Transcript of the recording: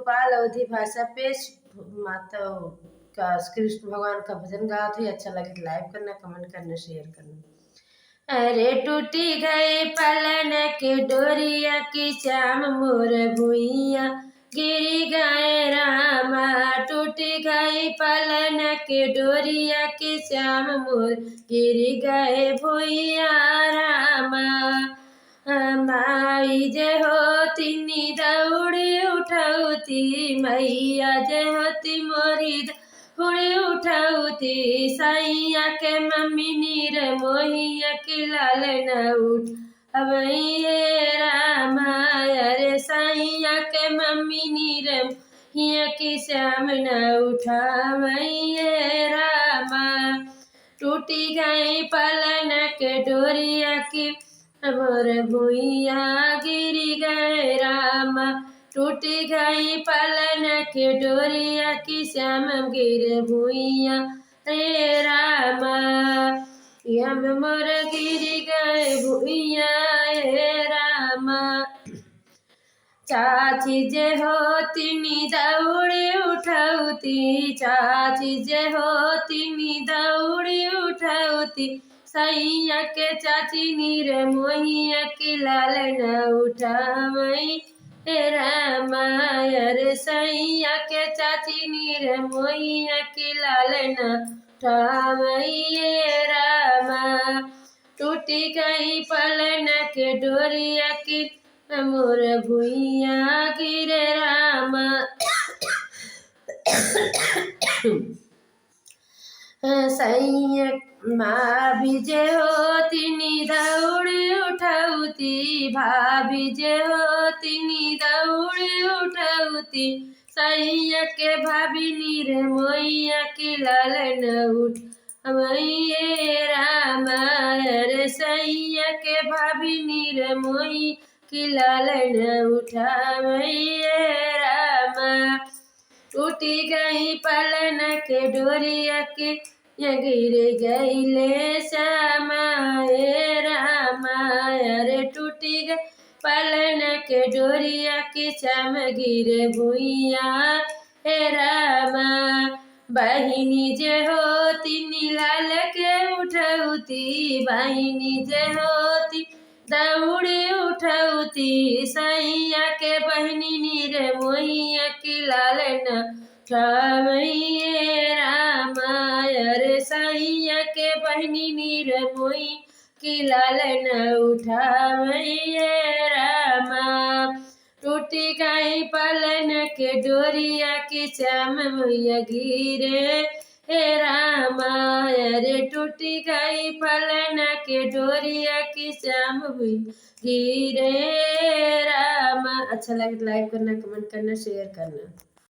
गोपाल अवधि भाषा पे माता का कृष्ण भगवान का भजन गाओ थे। अच्छा लगे तो लाइक करना, कमेंट करना, शेयर करना। अरे टूटी गई पलन के डोरिया की श्याम मोर भुइया गिरी गए रामा। टूटी गई पलन के डोरिया की श्याम मोर गिरी गए भुइया रामा। माई जे होती नी दौड़ी उठौती, मैया जे होती मोरी दौड़ी उठौती। सैया के मम्मी नीर मोहिया की लाल न उठ अब ये रामा। अरे सैया के मम्मी नीर मोहिया की श्याम न उठा ये रामा। टूटी गई पलन के डोरिया की मोर भुइया गिरी गए रामा। टूटी गई पलन के डोरिया की श्याम गिरे भुइया रे रामा। यम मोर गिरी गए भुइया हे रामा। चाची जे होती नी दौड़ी उठौती, चाची जे होती नी दौड़ी उठौती। सैया के चाची नीर मोहिया की लाल न उठावई रामा। अरे सैया के चाची नीर मोहिया की लाल न उठावई रामा। टूटी गई पलन के डोरिया की मोर भुइया गिरे रामा। सैया भाभी जे होती नी दौड़ी उठौती, भाभी जे होती नी दौड़ी उठौती। सैया के भाभी नीर मोहिया की लाल न उठ ये रामा। अरे सैया के भाभी नीर मोही की लाल न उठावैये रामा। टूटी गई पलन के डोरिया की गिर गईले श्यामा रामा। अरे टूटी गई पलन के डोरिया की श्याम गिरे भुइया हे रामा। बहिनी जे होती नीलाल के उठौती, बहिनी जे होती दौड़ी उठौती। सैया के बहिनी नीर मोहिया की लाल न उठावैये रामा। अरे सैया के बहिनी नीर मोही की लाल न उठावैये रामा। टूटी गई पलन के डोरिया की श्याम भैया गिरे हे रामा। अरे टूटी गई पलन के डोरिया की श्याम भैया गिरे रामा। अच्छा लगे तो लाइक करना, कमेंट करना, शेयर करना।